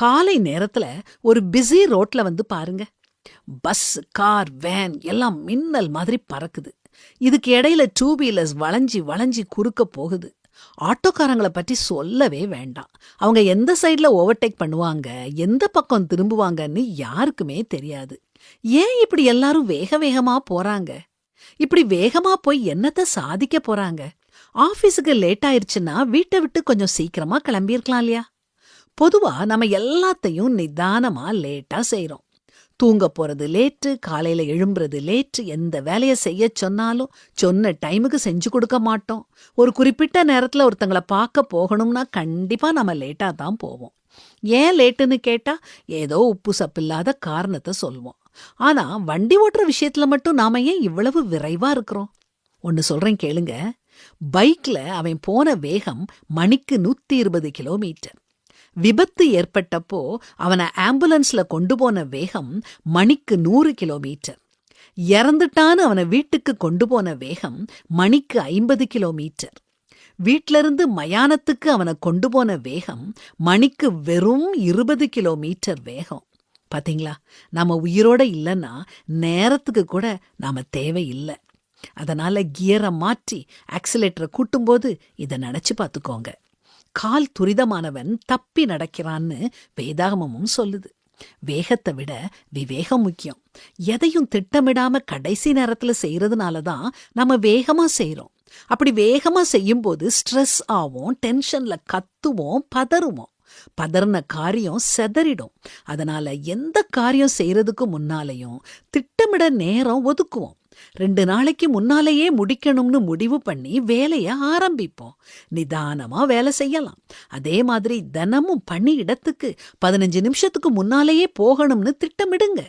காலை நேரத்துல ஒரு பிஸி ரோட்ல வந்து பாருங்க. பஸ், கார், வேன் எல்லாம் மின்னல் மாதிரி பறக்குது. இதுக்கு இடையில டூ வீலர்ஸ் வளைஞ்சி வளைஞ்சி குறுக்க போகுது. ஆட்டோக்காரங்களை பற்றி சொல்லவே வேண்டாம். அவங்க எந்த சைடுல ஓவர்டேக் பண்ணுவாங்க, எந்த பக்கம் திரும்புவாங்கன்னு யாருக்குமே தெரியாது. ஏன் இப்படி எல்லாரும் வேக வேகமா போறாங்க? இப்படி வேகமா போய் என்னத்த சாதிக்க போறாங்க? ஆபீஸுக்கு லேட் ஆயிருச்சுன்னா வீட்டை விட்டு கொஞ்சம் சீக்கிரமா கிளம்பியிருக்கலாம் இல்லையா? பொதுவா நம்ம எல்லாத்தையும் நிதானமா லேட்டா செய்றோம். தூங்க போறது லேட்டு, காலையில எழும்புறது லேட்டு, எந்த வேலைய செய்ய சொன்னாலும் சொன்ன டைமுக்கு செஞ்சு கொடுக்க மாட்டோம். ஒரு குறிப்பிட்ட நேரத்துல ஒருத்தங்கள பார்க்க போகணும்னா கண்டிப்பா நம்ம லேட்டா தான் போவோம். ஏன் லேட்டுன்னு கேட்டா ஏதோ உப்பு சப்பில்லாத காரணத்தை சொல்வோம். ஆனா வண்டி ஓட்டுற விஷயத்துல மட்டும் நாம ஏன் இவ்வளவு விரைவா இருக்கிறோம்? ஒன்னு சொல்றேன் கேளுங்க. பைக்ல அவன் போன வேகம் மணிக்கு 120 கிலோமீட்டர். விபத்து ஏற்பட்டப்போ அவனை ஆம்புலன்ஸ்ல கொண்டு போன வேகம் மணிக்கு 100 கிலோமீட்டர். இறந்துட்டான்னு அவனை வீட்டுக்கு கொண்டு போன வேகம் மணிக்கு 50 கிலோமீட்டர். வீட்ல இருந்து மயானத்துக்கு அவனை கொண்டு போன வேகம் மணிக்கு வெறும் 20 கிலோமீட்டர் வேகம். பாத்தீங்களா? நம்ம உயிரோட இல்லைன்னா நேரத்துக்கு கூட நாம தேவையில்லை. அதனால கியரை மாற்றி ஆக்சிலேட்டரை கூட்டும்போது இதை நினைச்சு பார்த்துக்கோங்க. கால் துரிதமானவன் தப்பி நடக்கிறான்னு வேதாகமமும் சொல்லுது. வேகத்தை விட விவேகம் முக்கியம். எதையும் திட்டமிடாம கடைசி நேரத்துல செய்யறதுனாலதான் நம்ம வேகமா செய்யறோம். அப்படி வேகமா செய்யும்போது ஸ்ட்ரெஸ் ஆவோம், டென்ஷன்ல கத்துவோம், பதறுவோம். பதறின காரியம் செதறிடும். அதனால எந்த காரியம் செய்யறதுக்கு முன்னாலையும் திட்டமிட நேரம் ஒதுக்குவோம். 2 நாளைக்கு முன்னாலேயே முடிக்கணும்னு முடிவு பண்ணி வேலைய ஆரம்பிப்போம். நிதானமா வேலை செய்யலாம். அதே மாதிரி தினமும் பணி இடத்துக்கு 15 நிமிஷத்துக்கு முன்னாலேயே போகணும்னு திட்டமிடுங்க.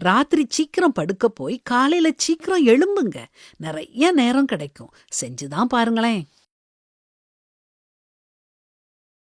ராத்திரி சீக்கிரம் படுக்க போய் காலையில சீக்கிரம் எழும்புங்க. நிறைய நேரம் கிடைக்கும். செஞ்சுதான் பாருங்களேன்.